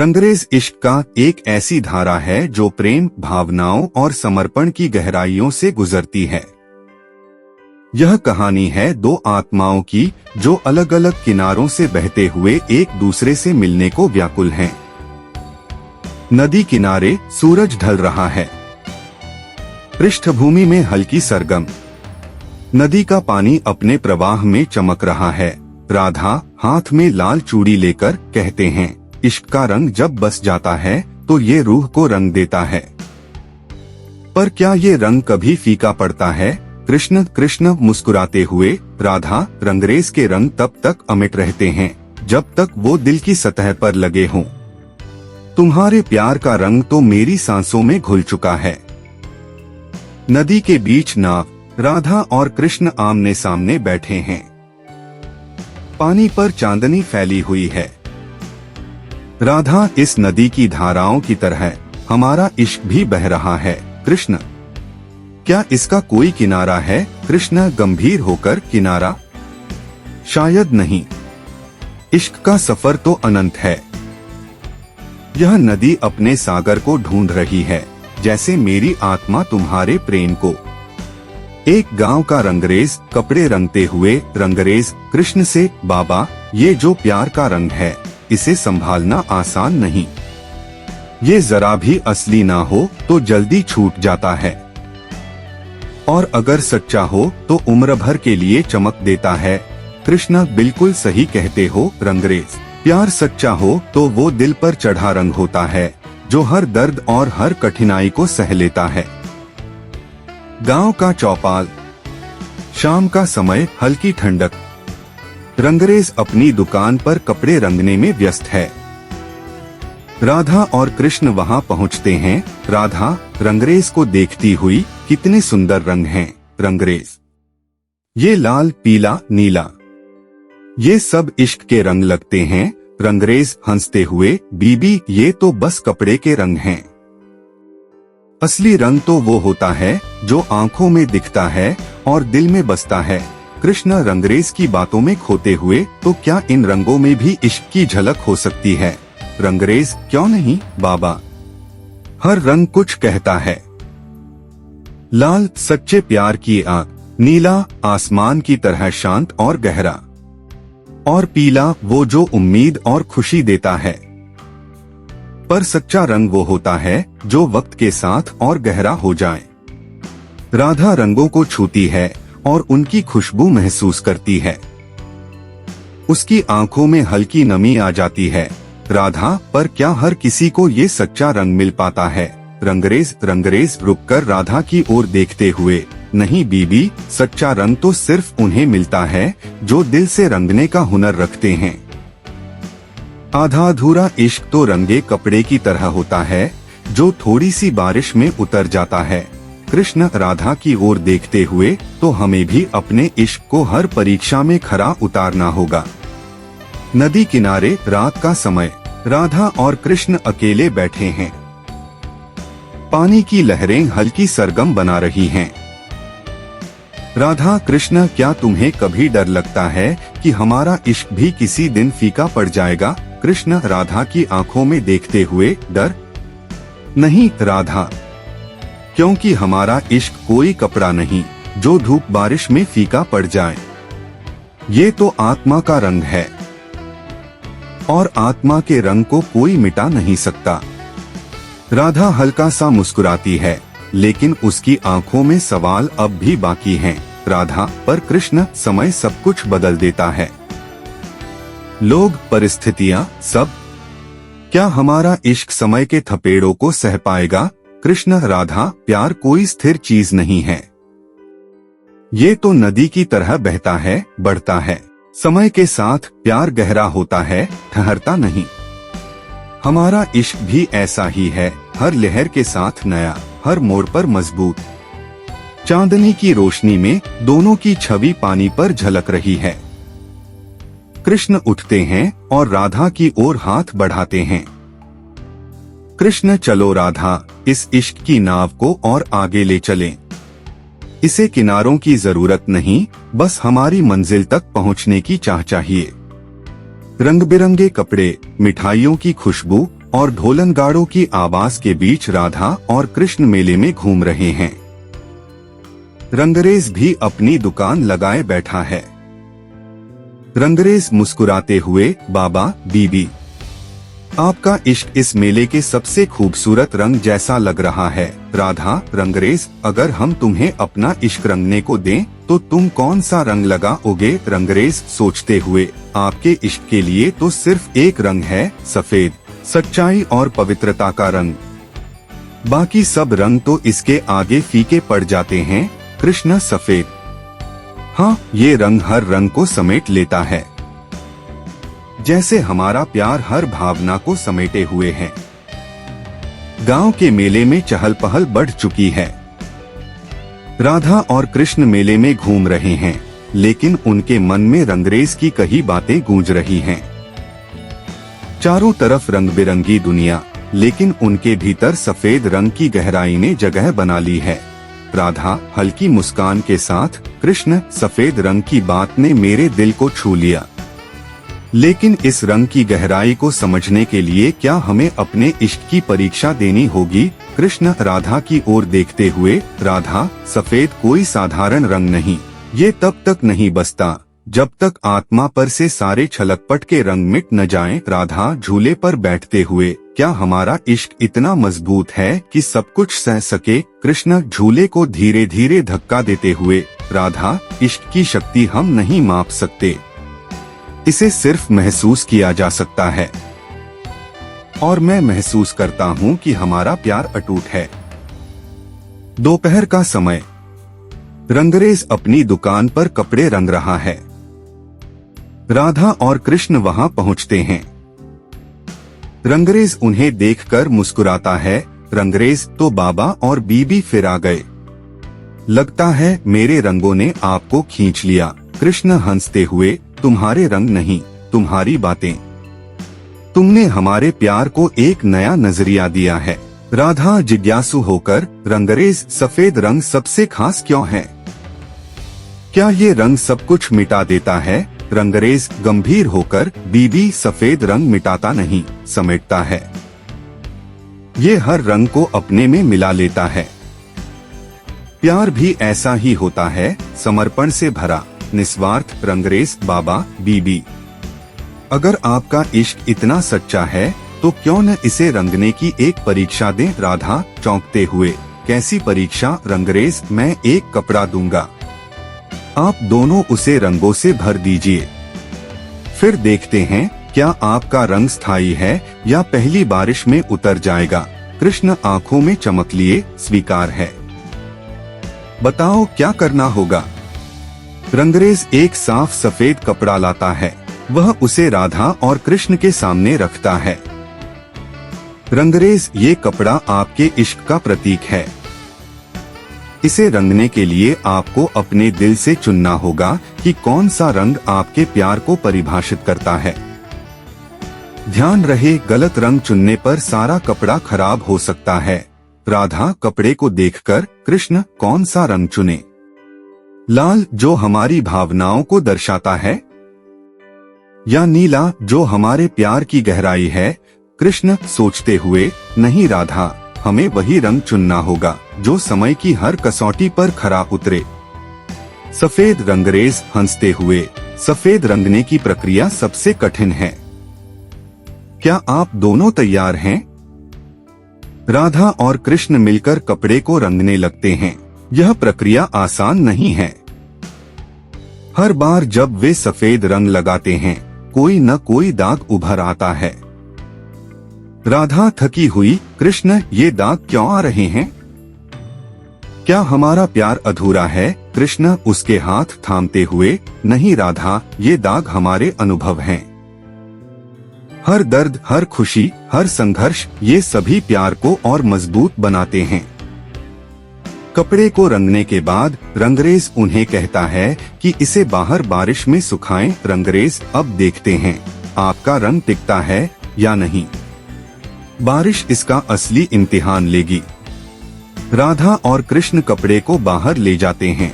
रंगरेज इश्क का एक ऐसी धारा है जो प्रेम, भावनाओं और समर्पण की गहराइयों से गुजरती है। यह कहानी है दो आत्माओं की जो अलग अलग किनारों से बहते हुए एक दूसरे से मिलने को व्याकुल हैं। नदी किनारे सूरज ढल रहा है। पृष्ठभूमि में हल्की सरगम। नदी का पानी अपने प्रवाह में चमक रहा है। राधा हाथ में लाल चूड़ी लेकर कहते हैं, इश्क का रंग जब बस जाता है तो ये रूह को रंग देता है। पर क्या ये रंग कभी फीका पड़ता है? कृष्ण कृष्ण मुस्कुराते हुए, राधा रंगरेज के रंग तब तक अमिट रहते हैं जब तक वो दिल की सतह पर लगे हों। तुम्हारे प्यार का रंग तो मेरी सांसों में घुल चुका है। नदी के बीच नाव, राधा और कृष्ण आमने सामने बैठे हैं। पानी पर चांदनी फैली हुई है। राधा, इस नदी की धाराओं की तरह हमारा इश्क भी बह रहा है। कृष्ण, क्या इसका कोई किनारा है? कृष्ण गंभीर होकर, किनारा शायद नहीं। इश्क का सफर तो अनंत है। यह नदी अपने सागर को ढूंढ रही है, जैसे मेरी आत्मा तुम्हारे प्रेम को। एक गांव का रंगरेज कपड़े रंगते हुए रंगरेज कृष्ण से, बाबा, ये जो प्यार का रंग है इसे संभालना आसान नहीं। ये जरा भी असली ना हो तो जल्दी छूट जाता है, और अगर सच्चा हो तो उम्र भर के लिए चमक देता है। कृष्ण, बिल्कुल सही कहते हो रंगरेज। प्यार सच्चा हो तो वो दिल पर चढ़ा रंग होता है जो हर दर्द और हर कठिनाई को सह लेता है। गांव का चौपाल, शाम का समय, हल्की ठंडक। रंगरेज अपनी दुकान पर कपड़े रंगने में व्यस्त है। राधा और कृष्ण वहां पहुंचते हैं। राधा रंगरेज को देखती हुई, कितने सुंदर रंग हैं रंगरेज। ये लाल, पीला, नीला, ये सब इश्क के रंग लगते हैं। रंगरेज हंसते हुए, बीबी, ये तो बस कपड़े के रंग हैं। असली रंग तो वो होता है जो आंखों में दिखता है और दिल में बसता है। कृष्ण रंगरेज की बातों में खोते हुए, तो क्या इन रंगों में भी इश्क की झलक हो सकती है? रंगरेज, क्यों नहीं बाबा, हर रंग कुछ कहता है। लाल सच्चे प्यार की आग, नीला आसमान की तरह शांत और गहरा, और पीला वो जो उम्मीद और खुशी देता है। पर सच्चा रंग वो होता है जो वक्त के साथ और गहरा हो जाए। राधा रंगों को छूती है और उनकी खुशबू महसूस करती है। उसकी आंखों में हल्की नमी आ जाती है। राधा, पर क्या हर किसी को ये सच्चा रंग मिल पाता है? रंगरेज रुककर राधा की ओर देखते हुए, नहीं बीबी, सच्चा रंग तो सिर्फ उन्हें मिलता है जो दिल से रंगने का हुनर रखते हैं। आधा अधूरा इश्क तो रंगे कपड़े की तरह होता है जो थोड़ी सी बारिश में उतर जाता है। कृष्ण राधा की ओर देखते हुए, तो हमें भी अपने इश्क को हर परीक्षा में खरा उतारना होगा। नदी किनारे, रात का समय, राधा और कृष्ण अकेले बैठे हैं। पानी की लहरें हल्की सरगम बना रही हैं। राधा, कृष्ण, क्या तुम्हें कभी डर लगता है कि हमारा इश्क भी किसी दिन फीका पड़ जाएगा? कृष्ण राधा की आंखों में देखते हुए, डर नहीं राधा, क्योंकि हमारा इश्क कोई कपड़ा नहीं जो धूप बारिश में फीका पड़ जाए। ये तो आत्मा का रंग है, और आत्मा के रंग को कोई मिटा नहीं सकता। राधा हल्का सा मुस्कुराती है, लेकिन उसकी आंखों में सवाल अब भी बाकी हैं। राधा, पर कृष्ण, समय सब कुछ बदल देता है। लोग, परिस्थितियां, सब। क्या हमारा इश्क समय के थपेड़ों को सह पाएगा? कृष्ण राधा, प्यार कोई स्थिर चीज नहीं है। ये तो नदी की तरह बहता है, बढ़ता है। समय के साथ प्यार गहरा होता है, ठहरता नहीं। हमारा इश्क भी ऐसा ही है, हर लहर के साथ नया, हर मोड़ पर मजबूत। चांदनी की रोशनी में दोनों की छवि पानी पर झलक रही है। कृष्ण उठते हैं और राधा की ओर हाथ बढ़ाते हैं। कृष्ण, चलो राधा, इस इश्क की नाव को और आगे ले चलें। इसे किनारों की जरूरत नहीं, बस हमारी मंजिल तक पहुंचने की चाह चाहिए। रंग बिरंगे कपड़े, मिठाइयों की खुशबू और ढोलनगाड़ों की आवाज के बीच राधा और कृष्ण मेले में घूम रहे हैं। रंगरेज भी अपनी दुकान लगाए बैठा है। रंगरेज मुस्कुराते हुए, बाबा, बीबी, आपका इश्क इस मेले के सबसे खूबसूरत रंग जैसा लग रहा है। राधा, रंगरेज, अगर हम तुम्हें अपना इश्क रंगने को दें तो तुम कौन सा रंग लगाओगे? रंगरेज सोचते हुए, आपके इश्क के लिए तो सिर्फ एक रंग है, सफेद, सच्चाई और पवित्रता का रंग। बाकी सब रंग तो इसके आगे फीके पड़ जाते हैं। कृष्ण, सफेद, हाँ, ये रंग हर रंग को समेट लेता है, जैसे हमारा प्यार हर भावना को समेटे हुए है। गांव के मेले में चहल पहल बढ़ चुकी है। राधा और कृष्ण मेले में घूम रहे हैं, लेकिन उनके मन में रंगरेज की कही बातें गूंज रही हैं। चारों तरफ रंग बिरंगी दुनिया, लेकिन उनके भीतर सफेद रंग की गहराई ने जगह बना ली है। राधा हल्की मुस्कान के साथ, कृष्ण, सफेद रंग की बात ने मेरे दिल को छू लिया, लेकिन इस रंग की गहराई को समझने के लिए क्या हमें अपने इश्क की परीक्षा देनी होगी? कृष्ण राधा की ओर देखते हुए, राधा, सफेद कोई साधारण रंग नहीं, ये तब तक नहीं बसता जब तक आत्मा पर से सारे छलकपट के रंग मिट न जाएं। राधा झूले पर बैठते हुए, क्या हमारा इश्क इतना मजबूत है कि सब कुछ सह सके? कृष्ण झूले को धीरे धीरे धक्का देते हुए, राधा, इश्क की शक्ति हम नहीं माप सकते, इसे सिर्फ महसूस किया जा सकता है, और मैं महसूस करता हूँ कि हमारा प्यार अटूट है। दोपहर का समय, रंगरेज अपनी दुकान पर कपड़े रंग रहा है। राधा और कृष्ण वहां पहुंचते हैं। रंगरेज उन्हें देखकर मुस्कुराता है। रंगरेज, तो बाबा और बीबी फिर आ गए, लगता है मेरे रंगों ने आपको खींच लिया। कृष्ण हंसते हुए, तुम्हारे रंग नहीं, तुम्हारी बातें, तुमने हमारे प्यार को एक नया नजरिया दिया है। राधा जिज्ञासु होकर, रंगरेज, सफेद रंग सबसे खास क्यों है? क्या ये रंग सब कुछ मिटा देता है? रंगरेज गंभीर होकर, बीबी, सफेद रंग मिटाता नहीं, समेटता है, ये हर रंग को अपने में मिला लेता है। प्यार भी ऐसा ही होता है, समर्पण से भरा, निस्वार्थ। रंगरेज, बाबा, बीबी, अगर आपका इश्क इतना सच्चा है तो क्यों न इसे रंगने की एक परीक्षा दें? राधा चौंकते हुए, कैसी परीक्षा? रंगरेज, मैं एक कपड़ा दूंगा, आप दोनों उसे रंगों से भर दीजिए, फिर देखते हैं क्या आपका रंग स्थायी है या पहली बारिश में उतर जाएगा। कृष्ण आंखों में चमक लिए, स्वीकार है, बताओ क्या करना होगा? रंगरेज एक साफ सफेद कपड़ा लाता है, वह उसे राधा और कृष्ण के सामने रखता है। रंगरेज, ये कपड़ा आपके इश्क का प्रतीक है, इसे रंगने के लिए आपको अपने दिल से चुनना होगा कि कौन सा रंग आपके प्यार को परिभाषित करता है। ध्यान रहे, गलत रंग चुनने पर सारा कपड़ा खराब हो सकता है। राधा कपड़े को देखकर, कृष्ण, कौन सा रंग चुने? लाल, जो हमारी भावनाओं को दर्शाता है, या नीला, जो हमारे प्यार की गहराई है? कृष्ण सोचते हुए, नहीं राधा, हमें वही रंग चुनना होगा जो समय की हर कसौटी पर खरा उतरे। सफेद। रंगरेज हंसते हुए, सफेद रंगने की प्रक्रिया सबसे कठिन है, क्या आप दोनों तैयार हैं? राधा और कृष्ण मिलकर कपड़े को रंगने लगते हैं। यह प्रक्रिया आसान नहीं है। हर बार जब वे सफेद रंग लगाते हैं, कोई न कोई दाग उभर आता है। राधा थकी हुई, कृष्ण, ये दाग क्यों आ रहे हैं? क्या हमारा प्यार अधूरा है? कृष्ण उसके हाथ थामते हुए, नहीं राधा, ये दाग हमारे अनुभव हैं। हर दर्द, हर खुशी, हर संघर्ष, ये सभी प्यार को और मजबूत बनाते हैं। कपड़े को रंगने के बाद रंगरेज उन्हें कहता है कि इसे बाहर बारिश में सुखाएं। रंगरेज, अब देखते हैं आपका रंग टिकता है या नहीं। बारिश इसका असली इम्तिहान लेगी। राधा और कृष्ण कपड़े को बाहर ले जाते हैं।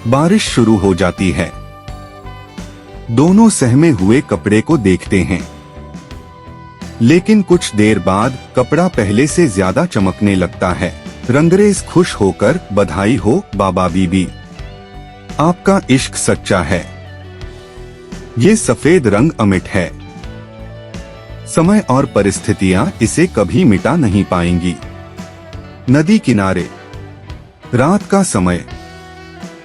बारिश शुरू हो जाती है। दोनों सहमे हुए कपड़े को देखते हैं। लेकिन कुछ देर बाद कपड़ा पहले से ज्यादा चमकने लगता है। रंगरेज खुश होकर बधाई हो बाबा बीबी, आपका इश्क सच्चा है। ये सफेद रंग अमिट है। समय और परिस्थितियां इसे कभी मिटा नहीं पाएंगी। नदी किनारे रात का समय,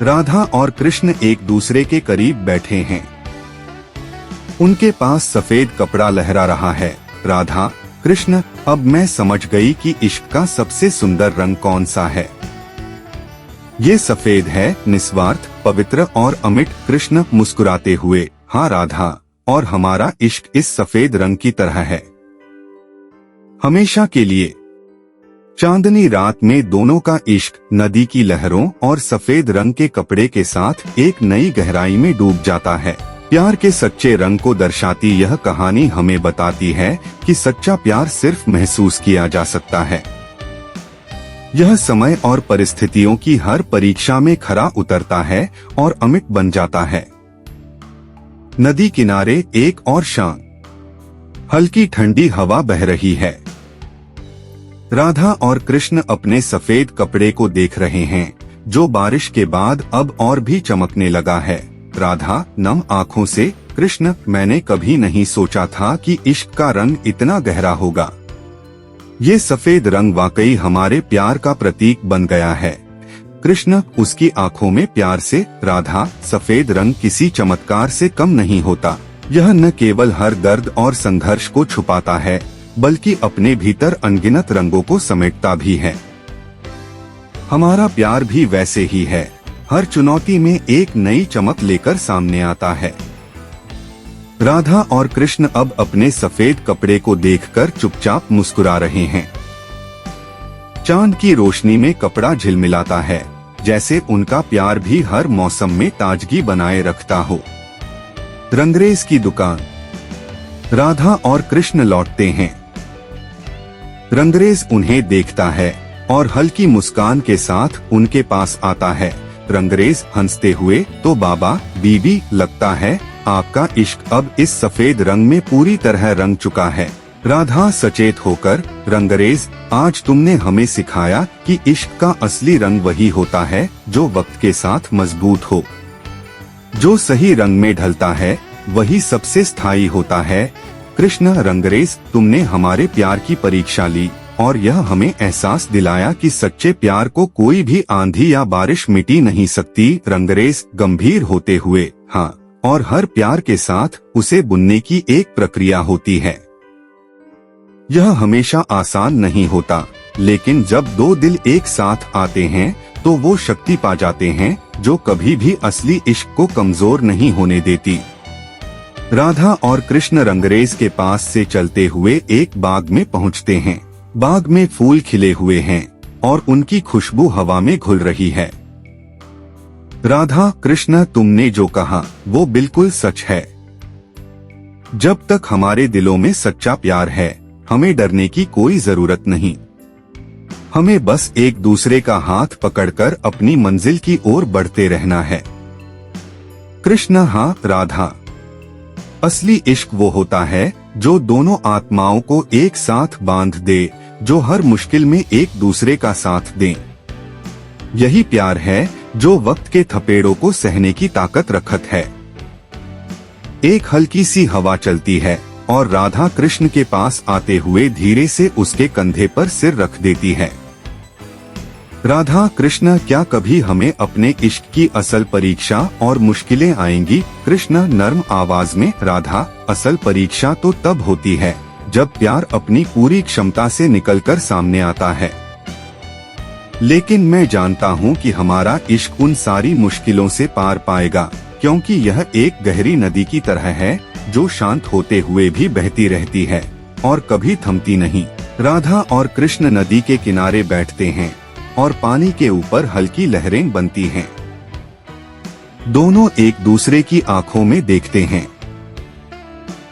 राधा और कृष्ण एक दूसरे के करीब बैठे हैं। उनके पास सफेद कपड़ा लहरा रहा है। राधा, कृष्ण, अब मैं समझ गई कि इश्क का सबसे सुंदर रंग कौन सा है। ये सफेद है, निस्वार्थ, पवित्र और अमिट। कृष्ण मुस्कुराते हुए, हाँ राधा, और हमारा इश्क इस सफेद रंग की तरह है, हमेशा के लिए। चांदनी रात में दोनों का इश्क नदी की लहरों और सफेद रंग के कपड़े के साथ एक नई गहराई में डूब जाता है। प्यार के सच्चे रंग को दर्शाती यह कहानी हमें बताती है कि सच्चा प्यार सिर्फ महसूस किया जा सकता है। यह समय और परिस्थितियों की हर परीक्षा में खरा उतरता है और अमिट बन जाता है। नदी किनारे एक और शाम, हल्की ठंडी हवा बह रही है। राधा और कृष्ण अपने सफेद कपड़े को देख रहे हैं, जो बारिश के बाद अब और भी चमकने लगा है। राधा नम आंखों से, कृष्ण, मैंने कभी नहीं सोचा था कि इश्क का रंग इतना गहरा होगा। ये सफेद रंग वाकई हमारे प्यार का प्रतीक बन गया है। कृष्ण उसकी आंखों में प्यार से, राधा, सफेद रंग किसी चमत्कार से कम नहीं होता। यह न केवल हर दर्द और संघर्ष को छुपाता है, बल्कि अपने भीतर अनगिनत रंगों को समेटता भी है। हमारा प्यार भी वैसे ही है, हर चुनौती में एक नई चमक लेकर सामने आता है। राधा और कृष्ण अब अपने सफेद कपड़े को देखकर चुपचाप मुस्कुरा रहे हैं। चांद की रोशनी में कपड़ा झिलमिलाता है, जैसे उनका प्यार भी हर मौसम में ताजगी बनाए रखता हो। रंगरेज की दुकान, राधा और कृष्ण लौटते हैं। रंगरेज उन्हें देखता है और हल्की मुस्कान के साथ उनके पास आता है। रंगरेज हंसते हुए, तो बाबा बीबी, लगता है आपका इश्क अब इस सफेद रंग में पूरी तरह रंग चुका है। राधा सचेत होकर, रंगरेज, आज तुमने हमें सिखाया कि इश्क का असली रंग वही होता है जो वक्त के साथ मजबूत हो। जो सही रंग में ढलता है वही सबसे स्थायी होता है। कृष्ण, रंगरेज, तुमने हमारे प्यार की परीक्षा ली और यह हमें एहसास दिलाया कि सच्चे प्यार को कोई भी आंधी या बारिश मिटी नहीं सकती। रंगरेज गंभीर होते हुए, हाँ, और हर प्यार के साथ उसे बुनने की एक प्रक्रिया होती है। यह हमेशा आसान नहीं होता, लेकिन जब दो दिल एक साथ आते हैं तो वो शक्ति पा जाते हैं जो कभी भी असली इश्क को कमजोर नहीं होने देती। राधा और कृष्ण रंगरेज के पास से चलते हुए एक बाग में पहुंचते हैं। बाग में फूल खिले हुए हैं और उनकी खुशबू हवा में घुल रही है। राधा, कृष्ण, तुमने जो कहा वो बिल्कुल सच है। जब तक हमारे दिलों में सच्चा प्यार है, हमें डरने की कोई जरूरत नहीं। हमें बस एक दूसरे का हाथ पकड़कर अपनी मंजिल की ओर बढ़ते रहना है। कृष्ण, हाँ राधा, असली इश्क वो होता है जो दोनों आत्माओं को एक साथ बांध दे, जो हर मुश्किल में एक दूसरे का साथ दें। यही प्यार है जो वक्त के थपेड़ों को सहने की ताकत रखत है। एक हल्की सी हवा चलती है और राधा कृष्ण के पास आते हुए धीरे से उसके कंधे पर सिर रख देती है। राधा, कृष्ण, क्या कभी हमें अपने इश्क की असल परीक्षा और मुश्किलें आएंगी? कृष्ण नर्म आवाज में, राधा, असल परीक्षा तो तब होती है जब प्यार अपनी पूरी क्षमता से निकलकर सामने आता है। लेकिन मैं जानता हूँ कि हमारा इश्क उन सारी मुश्किलों से पार पाएगा, क्योंकि यह एक गहरी नदी की तरह है जो शांत होते हुए भी बहती रहती है और कभी थमती नहीं। राधा और कृष्ण नदी के किनारे बैठते हैं और पानी के ऊपर हल्की लहरें बनती हैं। दोनों एक दूसरे की आंखों में देखते हैं।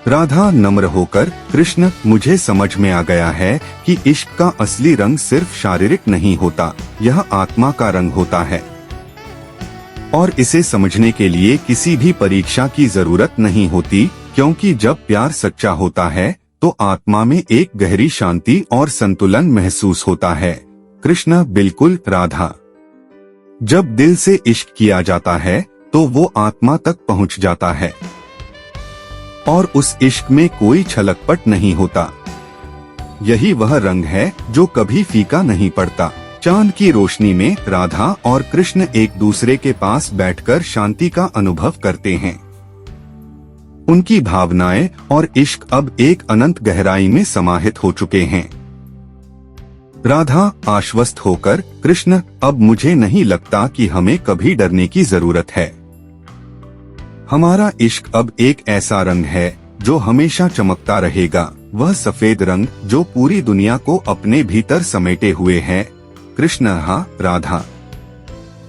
राधा नम्र होकर, कृष्ण, मुझे समझ में आ गया है कि इश्क का असली रंग सिर्फ शारीरिक नहीं होता, यह आत्मा का रंग होता है। और इसे समझने के लिए किसी भी परीक्षा की जरूरत नहीं होती, क्योंकि जब प्यार सच्चा होता है तो आत्मा में एक गहरी शांति और संतुलन महसूस होता है। कृष्ण बिल्कुल राधा। जब दिल से इश्क किया जाता है तो वो आत्मा तक पहुंच जाता है और उस इश्क में कोई छलकपट नहीं होता। यही वह रंग है जो कभी फीका नहीं पड़ता। चांद की रोशनी में राधा और कृष्ण एक दूसरे के पास बैठकर शांति का अनुभव करते हैं। उनकी भावनाएं और इश्क अब एक अनंत गहराई में समाहित हो चुके हैं। राधा आश्वस्त होकर, कृष्ण अब मुझे नहीं लगता कि हमें कभी डरने की जरूरत है। हमारा इश्क अब एक ऐसा रंग है जो हमेशा चमकता रहेगा, वह सफेद रंग जो पूरी दुनिया को अपने भीतर समेटे हुए है। कृष्ण हाँ राधा।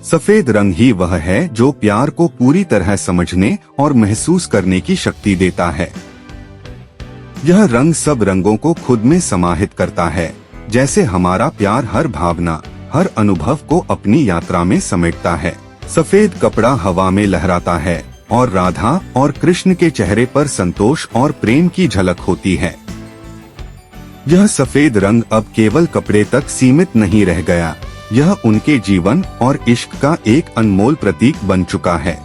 सफेद रंग ही वह है जो प्यार को पूरी तरह समझने और महसूस करने की शक्ति देता है। यह रंग सब रंगों को खुद में समाहित करता है, जैसे हमारा प्यार हर भावना, हर अनुभव को अपनी यात्रा में समेटता है। सफेद कपड़ा हवा में लहराता है और राधा और कृष्ण के चेहरे पर संतोष और प्रेम की झलक होती है। यह सफेद रंग अब केवल कपड़े तक सीमित नहीं रह गया, यह उनके जीवन और इश्क का एक अनमोल प्रतीक बन चुका है।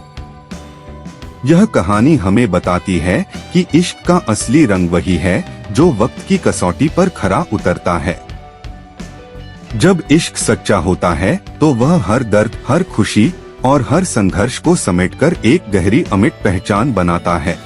यह कहानी हमें बताती है कि इश्क का असली रंग वही है जो वक्त की कसौटी पर खरा उतरता है। जब इश्क सच्चा होता है तो वह हर दर्द, हर खुशी और हर संघर्ष को समेटकर एक गहरी अमिट पहचान बनाता है।